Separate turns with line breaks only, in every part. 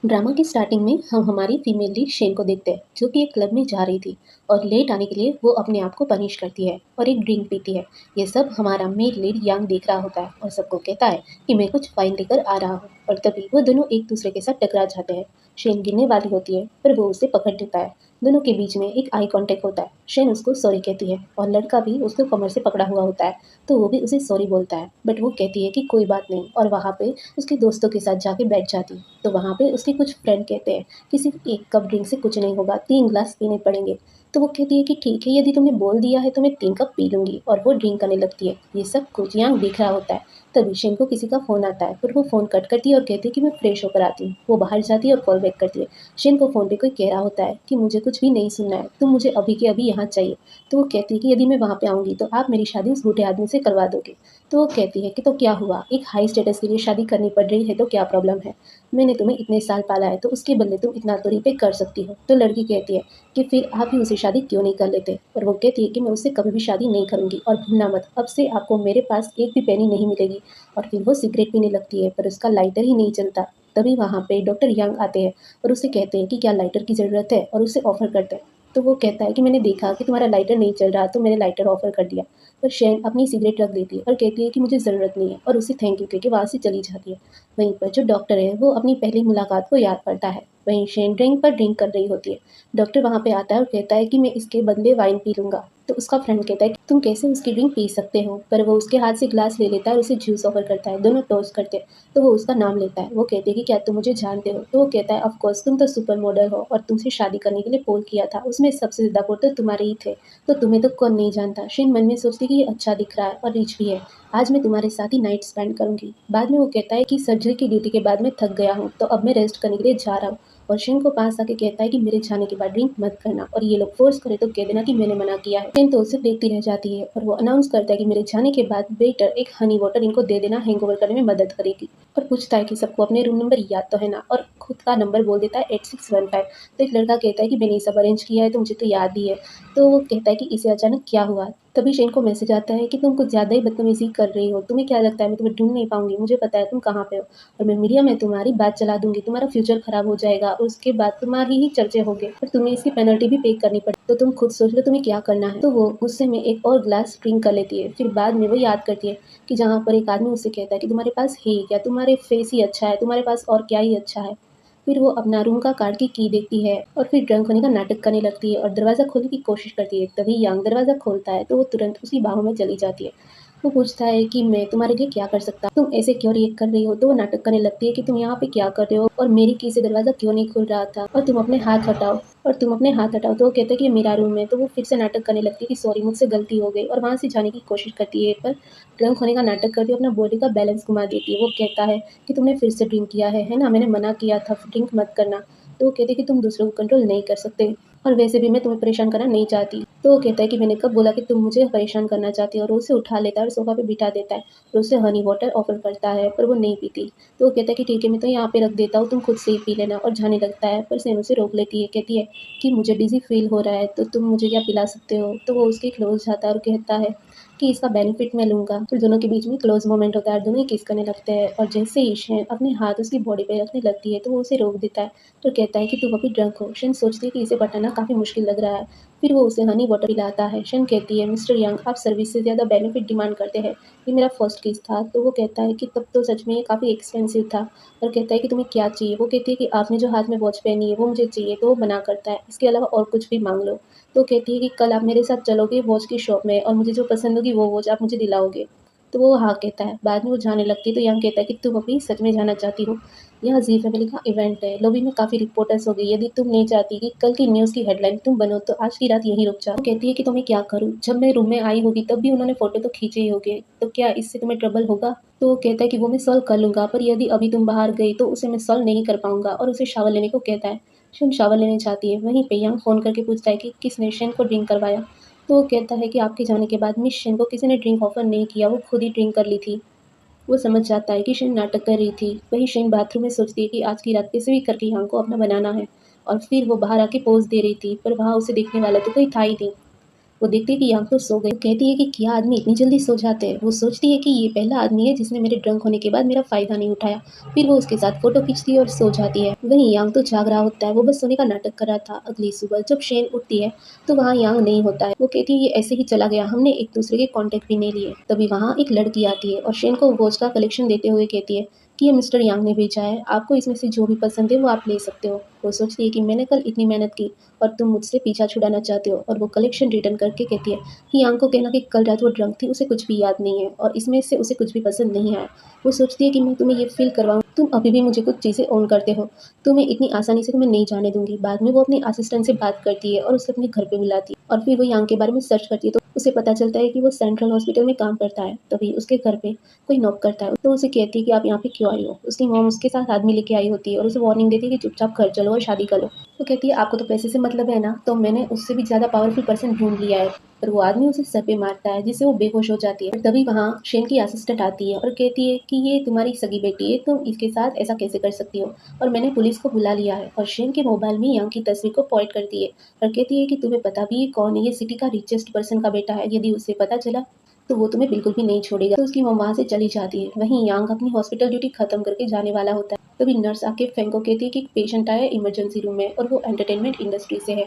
Drama की starting में हम हमारी फीमेल लीड शेन को देखते हैं जो कि एक क्लब में जा रही थी और लेट आने के लिए वो अपने आप को पनिश करती है और एक ड्रिंक पीती है। ये सब हमारा मेल लीड यांग देख रहा होता है और सबको कहता है कि मैं कुछ फाइन लेकर आ रहा हूँ और तभी वो दोनों एक दूसरे के साथ टकरा जाते हैं। शेन गिरने वाली होती है पर वो उसे पकड़ लेता है। दोनों के बीच में एक आई कांटेक्ट होता है। शेन उसको सॉरी कहती है और लड़का भी उसको कमर से पकड़ा हुआ होता है तो वो भी उसे सॉरी बोलता है बट वो कहती है कि कोई बात नहीं और वहाँ पे उसके दोस्तों के साथ जाके बैठ जाती है। तो वहाँ पे उसके कुछ फ्रेंड कहते हैं कि सिर्फ एक कप ड्रिंक से कुछ नहीं होगा, 3 ग्लास पीने पड़ेंगे। तो वो कहती है कि ठीक है, यदि तुमने बोल दिया है तो मैं 3 कप पी लूँगी और वो ड्रिंक करने लगती है। ये सब कुछ यांग दिख रहा होता है। तभी शेन को किसी का फ़ोन आता है पर वो फ़ोन कट करती है और कहती है कि मैं फ्रेश होकर आती हूँ। वो बाहर जाती है और कॉल बैक करती है। शेन को फ़ोन पे कोई कह रहा होता है कि मुझे कुछ भी नहीं सुनना है, तुम मुझे अभी के अभी यहाँ चाहिए। तो वो कहती है कि यदि मैं वहाँ पे आऊँगी तो आप मेरी शादी उस बूढ़े आदमी से करवा दोगे। तो वो कहती है कि तो क्या हुआ, एक हाई स्टेटस के लिए शादी करनी पड़ रही है तो क्या प्रॉब्लम है? मैंने तुम्हें इतने साल पाला है तो उसके बदले तुम इतना तो रीपे कर सकती हो। तो लड़की कहती है कि फिर आप ही उससे शादी क्यों नहीं कर लेते? और वो कहती है कि मैं उससे कभी भी शादी नहीं करूँगी और भूलना मत, अब से आपको मेरे पास एक भी पैनी नहीं मिलेगी। और फिर वो सिगरेट पीने लगती है पर उसका लाइटर ही नहीं चलता। तभी वहाँ पे डॉक्टर यंग आते हैं और उससे कहते हैं कि क्या लाइटर की ज़रूरत है और उसे ऑफ़र करते हैं। तो वो कहता है कि मैंने देखा कि तुम्हारा लाइटर नहीं चल रहा तो मैंने लाइटर ऑफ़र कर दिया। पर शेन अपनी सिगरेट रख देती है और कहती है कि मुझे ज़रूरत नहीं है और उसे थैंक यू कह के वहाँ से चली जाती है। वहीं पर जो डॉक्टर है वो अपनी पहली मुलाकात को याद करता है। वहीं शेन ड्रिंक पर ड्रिंक कर रही होती है। डॉक्टर वहाँ पे आता है और कहता है कि मैं इसके बदले वाइन पी लूँगा। तो उसका फ्रेंड कहता है कि तुम कैसे उसकी ड्रिंक पी सकते हो? पर वो उसके हाथ से ग्लास ले लेता है और उसे जूस ऑफ़र करता है। दोनों टोस्ट करते हैं। तो वो उसका नाम लेता है। वो कहती है कि क्या तुम मुझे जानते हो? तो वो कहता है ऑफ़ कोर्स, तुम तो सुपर मॉडल हो और तुमसे शादी करने के लिए पोल किया था। उसमें सबसे ज़्यादा वोट तो तुम्हारे ही थे। तो तुम्हें तो कौन नहीं जानता। शेन मन में सोचती है कि ये अच्छा दिख रहा है और रिच भी है। आज मैं तुम्हारे साथ ही नाइट स्पेंड करूंगी। बाद में वो कहता है कि सर्जरी की ड्यूटी के बाद मैं थक गया हूँ तो अब मैं रेस्ट करने के लिए जा रहा हूँ। और शेन को पास आके कहता है कि मेरे जाने के बाद ड्रिंक मत करना और ये लोग फोर्स करे तो कह देना कि मैंने मना किया है। शेन तो उसे देखती रह जाती है और वो अनाउंस करता है कि मेरे जाने के बाद वेटर एक हनी वाटर इनको दे देना, हैंगओवर करने में मदद करेगी। और पूछता है कि सबको अपने रूम नंबर याद तो है ना, और खुद का नंबर बोल देता है 8615। तो एक लड़का कहता है कि मैंने ये सब अरेंज किया है तो मुझे तो याद ही है। तो वो कहता है कि इसे अचानक क्या हुआ? तभी शेन को मैसेज आता है कि तुम कुछ ज़्यादा ही बदतमीज़ी कर रही हो। तुम्हें क्या लगता है मैं तुम्हें ढूँढ नहीं पाऊँगी? मुझे पता है तुम कहाँ पे हो और मैं मीडिया में तुम्हारी बात चला दूँगी। तुम्हारा फ्यूचर खराब हो जाएगा और उसके बाद तुम्हारे ही चर्चे होंगे और तुम्हें इसकी पेनल्टी भी पे करनी पड़ेगी। तो तुम खुद सोच लो तुम्हें क्या करना है। तो वो गुस्से में एक और ग्लास ड्रिंक कर लेती है। फिर बाद में वो याद करती है कि जहाँ पर एक आदमी उससे कहता है कि तुम्हारे पास है ही क्या? तुम्हारे फेस ही अच्छा है, तुम्हारे पास और क्या ही अच्छा है? फिर वो अपना रूम का कार्ड की देखती है और फिर ड्रंक होने का नाटक करने लगती है और दरवाज़ा खोलने की कोशिश करती है। तभी यांग दरवाज़ा खोलता है तो वो तुरंत उसकी बाहों में चली जाती है। वो पूछता है कि मैं तुम्हारे लिए क्या कर सकता हूँ? तुम ऐसे क्यों रिएक्ट कर रही हो? तो वो नाटक करने लगती है कि तुम यहाँ पे क्या कर रहे हो और मेरी की से दरवाज़ा क्यों नहीं खुल रहा था और तुम अपने हाथ हटाओ। तो वो कहता है कि ये मेरा रूम है। तो वो फिर से नाटक करने लगती है कि सॉरी, मुझसे गलती हो गई और वहाँ से जाने की कोशिश करती है पर ड्रंक होने का नाटक करती है, अपना बॉडी का बैलेंस घुमा देती है। वो कहता है कि तुमने फिर से ड्रिंक किया है ना? मैंने मना किया था ड्रिंक मत करना। तो वो कहते हैं कि तुम दूसरों को कंट्रोल नहीं कर सकते और वैसे भी मैं तुम्हें परेशान करना नहीं चाहती। तो वो कहता है कि मैंने कब बोला कि तुम मुझे परेशान करना चाहती हो, और वो उसे उठा लेता है और सोफ़ा पे बिठा देता है और उसे हनी वाटर ऑफ़र करता है पर वो नहीं पीती। तो वो कहता है कि ठीक है, मैं तो यहाँ पे रख देता हूँ, तुम खुद से ही पी लेना, और जाने लगता है। पर सैम उसे रोक लेती है, कहती है कि मुझे डिज़ी फ़ील हो रहा है तो तुम मुझे क्या पिला सकते हो? तो वो उसके क्लोज़ जाता है और कहता है कि इसका बेनिफिट मैं लूँगा। फिर दोनों के बीच में क्लोज़ मोमेंट होता है और दोनों ही किस करने लगते हैं और जैसे ही शेन अपने हाथ उसकी बॉडी पे रखने लगती है तो वो उसे रोक देता है। तो कहता है कि तुम अभी ड्रंक हो। शेन सोचती है कि इसे बताना काफ़ी मुश्किल लग रहा है। फिर वो उसे हनी वाटर पिलाता है। शेन कहती है मिस्टर यंग, आप सर्विस से ज़्यादा बेनिफिट डिमांड करते हैं। ये मेरा फर्स्ट केस था। तो वो कहता है कि तब तो सच में ये काफ़ी एक्सपेंसिव था, और कहता है कि तुम्हें क्या चाहिए? वो कहती है कि आपने जो हाथ में वॉच पहनी है वो मुझे चाहिए। तो वो मना करता है, इसके अलावा और कुछ भी माँग लो। तो कहती है कि कल आप मेरे साथ चलोगे वॉच की शॉप में और मुझे जो पसंद होगी वो वॉच आप मुझे दिलाओगे। तो वो हाँ कहता है। बाद में वो जाने लगती है तो यंग कहता है कि तुम अभी सच में जाना चाहती हो? यह ज़ी फैमिली का इवेंट है। लॉबी में काफ़ी रिपोर्टर्स हो गई। यदि तुम नहीं चाहती कि कल की न्यूज़ की हेडलाइन तुम बनो तो आज की रात यहीं रुक जाओ। वो कहती है कि तो मैं क्या करूँ? जब मैं रूम में आई होगी तब भी उन्होंने फ़ोटो तो खींचे ही होंगे। तो क्या इससे तुम्हें ट्रबल होगा? तो वो कहता है कि वो मैं सॉल्व कर लूँगा, पर यदि अभी तुम बाहर गई तो उसे मैं सॉल्व नहीं कर पाऊँगा, और उसे शावर लेने को कहता है। शेन शावर लेने जाती है। वहीं पे यंग फ़ोन करके पूछता है कि किसने शेन को ड्रिंक करवाया? तो वो कहता है कि आपके जाने के बाद मिस शेन को किसी ने ड्रिंक ऑफ़र नहीं किया, वो खुद ही ड्रिंक कर ली थी। वो समझ जाता है कि शेन नाटक कर रही थी। वहीं शेन बाथरूम में सोचती है कि आज की रात कैसे भी करके यांग को अपना बनाना है, और फिर वो बाहर आके पोज़ दे रही थी पर वहाँ उसे देखने वाला तो कोई था ही नहीं। वो देखती है कि यांग तो सो गई। कहती है कि क्या आदमी इतनी जल्दी सो जाते हैं। वो सोचती है कि ये पहला आदमी है जिसने मेरे ड्रंक होने के बाद मेरा फ़ायदा नहीं उठाया। फिर वो उसके साथ फ़ोटो खींचती है और सो जाती है। वहीं यांग तो जाग रहा होता है, वो बस सोने का नाटक कर रहा था। अगली सुबह जब शेन उठती है तो वहाँ यांग नहीं होता है। वो कहती है ये ऐसे ही चला गया, हमने एक दूसरे के कॉन्टैक्ट भी नहीं लिए। तभी वहाँ एक लड़की आती है और शेन को वॉच का कलेक्शन देते हुए कहती है कि ये मिस्टर यांग ने भेजा है, आपको इसमें से जो भी पसंद है वो आप ले सकते हो। वो सोचती है कि मैंने कल इतनी मेहनत की और तुम मुझसे पीछा छुड़ाना चाहते हो, और वो कलेक्शन रिटर्न करके कहती है कि यांग को कहना कि कल रात वो ड्रंक थी, उसे कुछ भी याद नहीं है और इसमें से उसे कुछ भी पसंद नहीं आया। वो सोचती है कि मैं तुम्हें ये फील करवाऊँ, तुम अभी भी मुझे कुछ चीज़ें ओन करते हो, तुम्हें इतनी आसानी से तुम्हें नहीं जाने दूंगी। बाद में वो अपने असिस्टेंट से बात करती है और उसे अपने घर पे बुलाती है और फिर वो यांग के बारे में सर्च करती है तो उसे पता चलता है कि वो सेंट्रल हॉस्पिटल में काम करता है। तभी उसके घर पे कोई नॉक करता है तो उसे कहती है कि आप यहाँ पे क्यों आई हो। उसकी मॉम उसके साथ आदमी लेके आई होती है और उसे वार्निंग देती है कि चुपचाप घर चलो और शादी कर लो। वो कहती है आपको तो पैसे से मतलब है ना, तो मैंने उससे भी ज़्यादा पावरफुल पर्सन ढूंढ लिया है। पर वो आदमी उसे सर पे मारता है जिससे वो बेहोश हो जाती है। तभी वहाँ शेन की असिस्टेंट आती है और कहती है कि ये तुम्हारी सगी बेटी है, तुम इसके साथ ऐसा कैसे कर सकती हो, और मैंने पुलिस को बुला लिया है। और शेन के मोबाइल में यांग की तस्वीर को पॉइंट करती है और कहती है कि तुम्हें पता भी है कौन है, ये सिटी का रिचेस्ट पर्सन का बेटा है, यदि उसे पता चला तो वो तुम्हें बिल्कुल भी नहीं छोड़ेगा। तो उसकी मॉम वहाँ से चली जाती है। वहीं यांग अपनी हॉस्पिटल ड्यूटी खत्म करके जाने वाला होता है। तभी नर्स आके फेंग को कहती है कि एक पेशेंट आया इमरजेंसी रूम में और वो एंटरटेनमेंट इंडस्ट्री से है,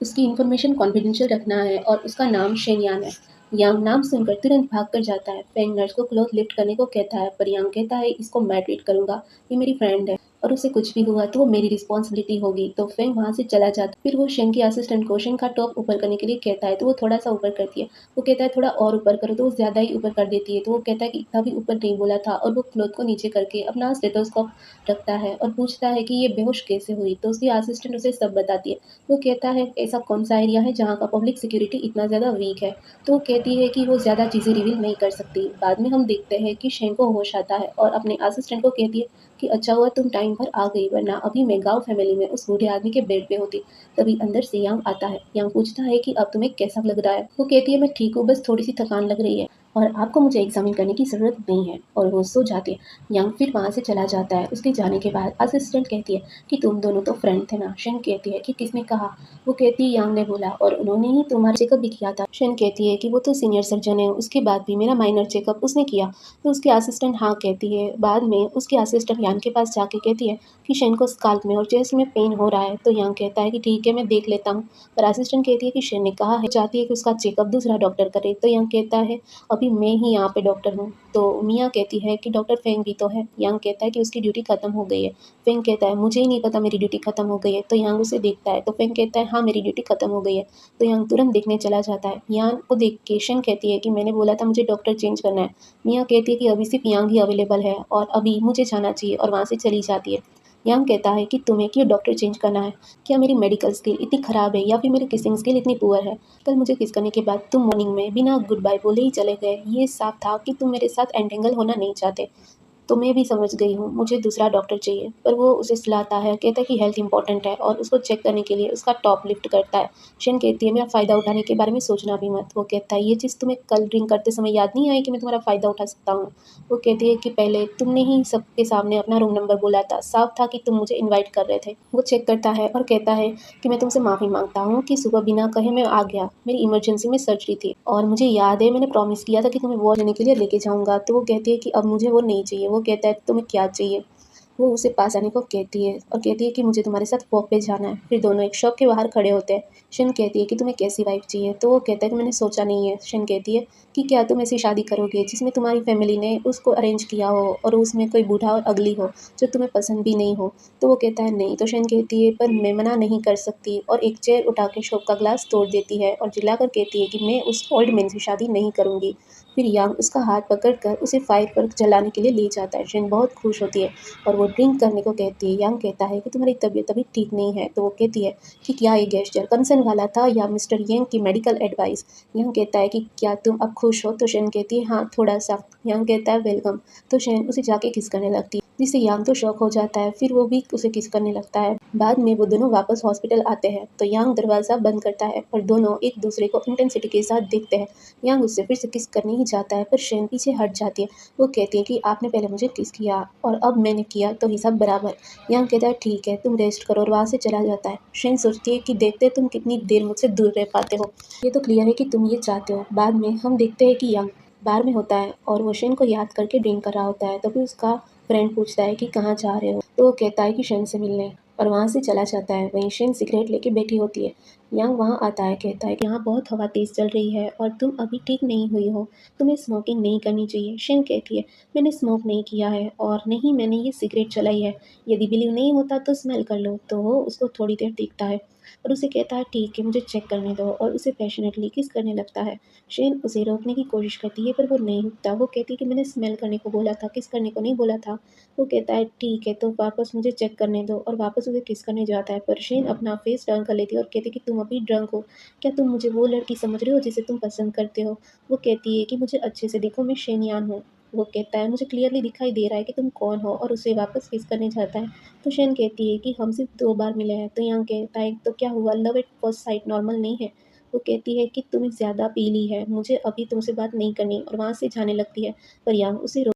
उसकी इन्फॉर्मेशन कॉन्फिडेंशियल रखना है और उसका नाम शेनयान है। यांग नाम सुनकर तुरंत भाग कर जाता है। फेंग नर्स को क्लॉथ लिफ्ट करने को कहता है पर यांग कहता है इसको मैं ट्रीट करूंगा, ये मेरी फ्रेंड है और उसे कुछ भी हुआ तो वो मेरी रिस्पॉन्सिबिलिटी होगी। तो फेंग वहाँ से चला जाता है। फिर वो शेन की असिस्टेंट को शेन का टॉप ऊपर करने के लिए कहता है तो वो थोड़ा सा ऊपर करती है। वो कहता है थोड़ा और ऊपर करो तो वो ज़्यादा ही ऊपर कर देती है। तो वो कहता है कि इतना भी ऊपर नहीं बोला था, और वो क्लॉथ को नीचे करके अपना स्टेथोस्कोप रखता है और पूछता है कि ये बेहोश कैसे हुई। तो उसकी असिस्टेंट उसे सब बताती है। वो कहता है ऐसा कौन सा एरिया है जहाँ का पब्लिक सिक्योरिटी इतना ज़्यादा वीक है। तो वो कहती है कि वो ज़्यादा चीज़ें रिवील नहीं कर सकती। बाद में हम देखते हैं कि शेन को होश आता है और अपने असिस्टेंट को कहती है कि अच्छा हुआ तुम टाइम पर आ गई, वरना अभी मैं गाँव फैमिली में उस बूढ़े आदमी के बेड पे होती। तभी अंदर से यांग आता है। यांग पूछता है कि अब तुम्हें कैसा लग रहा है। वो कहती है मैं ठीक हूँ, बस थोड़ी सी थकान लग रही है और आपको मुझे एग्जामिन करने की ज़रूरत नहीं है, और वो सो जाती है। यांग फिर वहाँ से चला जाता है। उसके जाने के बाद असिस्टेंट कहती है कि तुम दोनों तो फ्रेंड थे ना। शेन कहती है कि किसने कहा। वो कहती है यांग ने बोला और उन्होंने ही तुम्हारा चेकअप भी किया था। शेन कहती है कि वो तो सीनियर सर्जन है, उसके बाद भी मेरा माइनर चेकअप उसने किया। तो उसके असिस्टेंट हाँ कहती है। बाद में उसके असिस्टेंट यांग के पास जाके कहती है कि शेन को स्काल्प में और चेस्ट में पेन हो रहा है। तो यांग कहता है कि ठीक है मैं देख लेता हूँ। पर असिस्टेंट कहती है कि शेन ने कहा है, चाहती है कि उसका चेकअप दूसरा डॉक्टर करे। तो यांग कहता है अभी मैं ही यहाँ पे डॉक्टर हूँ। तो मियाँ कहती है कि डॉक्टर फेंग भी तो है। यांग कहता है कि उसकी ड्यूटी खत्म हो गई है। फेंग कहता है मुझे ही नहीं पता मेरी ड्यूटी खत्म हो गई है। तो यांग उसे देखता है तो फेंग कहता है हाँ मेरी ड्यूटी खत्म हो गई है। तो यांग तुरंत देखने चला जाता है। यांग को देख के शेन कहती है कि मैंने बोला था मुझे डॉक्टर चेंज करना है। मियाँ कहती है कि अभी सिर्फ यांग ही अवेलेबल है और अभी मुझे जाना चाहिए, और वहाँ से चली जाती है। यांग कहता है कि तुम्हें क्यों डॉक्टर चेंज करना है, क्या मेरी मेडिकल स्किल इतनी ख़राब है या फिर मेरी किसिंग स्किल इतनी पुअर है। कल मुझे किस करने के बाद तुम मॉर्निंग में बिना गुड बाय बोले ही चले गए, ये साफ था कि तुम मेरे साथ एंटेंगल होना नहीं चाहते। तो मैं भी समझ गई हूँ, मुझे दूसरा डॉक्टर चाहिए। पर वो उसे सुलाता है, कहता है कि हेल्थ इंपॉर्टेंट है और उसको चेक करने के लिए उसका टॉप लिफ्ट करता है। शेन कहती है मेरा फ़ायदा उठाने के बारे में सोचना भी मत। वो कहता है ये चीज़ तुम्हें कल ड्रिंक करते समय याद नहीं आई कि मैं तुम्हारा फ़ायदा उठा सकता हूँ। वो कहती है कि पहले तुमने ही सबके सामने अपना रूम नंबर बोला था, साफ था कि तुम मुझे इन्वाइट कर रहे थे। वो चेक करता है और कहता है कि मैं तुमसे माफ़ी मांगता हूँ कि सुबह बिना कहे मैं आ गया, मेरी इमरजेंसी में सर्जरी थी और मुझे याद है मैंने प्रॉमिस किया था कि तुम्हें वॉच लेने के लिए लेके जाऊँगा। तो वो कहती है कि अब मुझे वो नहीं चाहिए। वो कहता है तुम्हें क्या चाहिए। वो उसे पास आने को कहती है और कहती है कि मुझे तुम्हारे साथ वॉक पे जाना है। फिर दोनों एक शॉप के बाहर खड़े होते हैं। शिन कहती है कि तुम्हें कैसी वाइफ चाहिए। तो वो कहता है कि मैंने सोचा नहीं है। शिन कहती है कि क्या तुम ऐसी शादी करोगे जिसमें तुम्हारी फैमिली ने उसको अरेंज किया हो और उसमें कोई बूढ़ा और अगली हो जो तुम्हें पसंद भी नहीं हो। तो वो कहता है नहीं। तो शिन कहती है पर मैं मना नहीं कर सकती, और एक चेयर उठा के शॉप का ग्लास तोड़ देती है और चिल्लाकर कहती है कि मैं उस ओल्ड मैन से शादी नहीं करूँगी। फिर यांग उसका हाथ पकड़कर उसे फायर पर जलाने के लिए ले जाता है। शिन बहुत खुश होती है और वो ड्रिंक करने को कहती है। यांग कहता है कि तुम्हारी तबीयत अभी ठीक नहीं है। तो वो कहती है कि क्या ये गेस्चर कंसर्न वाला था या मिस्टर यांग की मेडिकल एडवाइस। यांग कहता है कि क्या तुम अब खुश हो। तो शेन कहती है हाँ थोड़ा सा। यांग कहता है वेलकम। तो शेन उसे जाके किस करने लगती है जिससे यांग तो शॉक हो जाता है। फिर वो भी उसे किस करने लगता है। बाद में वो दोनों वापस हॉस्पिटल आते हैं तो यांग दरवाज़ा बंद करता है और दोनों एक दूसरे को इंटेंसिटी के साथ देखते हैं। यांग उससे फिर से किस करने ही जाता है पर शेन पीछे हट जाती है। वो कहती है कि आपने पहले मुझे किस किया और अब मैंने किया तो हिसाब बराबर। यांग कहता है ठीक है तुम रेस्ट करो और वहाँ से चला जाता है। शेन सोचती है कि देखते तुम कितनी देर मुझसे दूर रह पाते हो। ये तो क्लियर है कि तुम ये चाहते हो। बाद में हम देखते हैं कि यांग बार में होता है और वो शेन को याद करके ड्रिंक कर रहा होता है। तभी उसका फ्रेंड पूछता है कि कहाँ जा रहे हो, तो वो कहता है कि शेन से मिलने और वहाँ से चला जाता है। वहीं शेन सिगरेट लेके बैठी होती है। यांग वहाँ आता है, कहता है कि यहाँ बहुत हवा तेज़ चल रही है और तुम अभी ठीक नहीं हुई हो, तुम्हें स्मोकिंग नहीं करनी चाहिए। शेन कहती है मैंने स्मोक नहीं किया है और नहीं मैंने ये सिगरेट चलाई है, यदि बिलीव नहीं होता तो स्मेल कर लो। तो वो उसको थोड़ी देर देखता है और उसे कहता है ठीक है मुझे चेक करने दो और उसे पैशनेटली किस करने लगता है। शेन उसे रोकने की कोशिश करती है पर वो नहीं रुकता। वो कहती है कि मैंने स्मेल करने को बोला था, किस करने को नहीं बोला था। वो कहता है ठीक है तो वापस मुझे चेक करने दो और वापस उसे किस करने जाता है। पर शेन अपना फेस टर्न कर लेती है और कहती है कि तुम अभी ड्रंक हो, क्या तुम मुझे वो लड़की समझ रहे हो जिसे तुम पसंद करते हो। वो कहती है कि मुझे अच्छे से देखो मैं शेनयान हूँ। वो कहता है मुझे क्लियरली दिखाई दे रहा है कि तुम कौन हो और उसे वापस किस करने जाता है। तो शेन कहती है कि हम सिर्फ 2 बार मिले हैं। तो यहाँ कहता है तो क्या हुआ, love at first sight normal नहीं है। वो कहती है कि तुमने ज़्यादा पी ली है, मुझे अभी तुमसे बात नहीं करनी और वहाँ से जाने लगती है। पर यांग उसे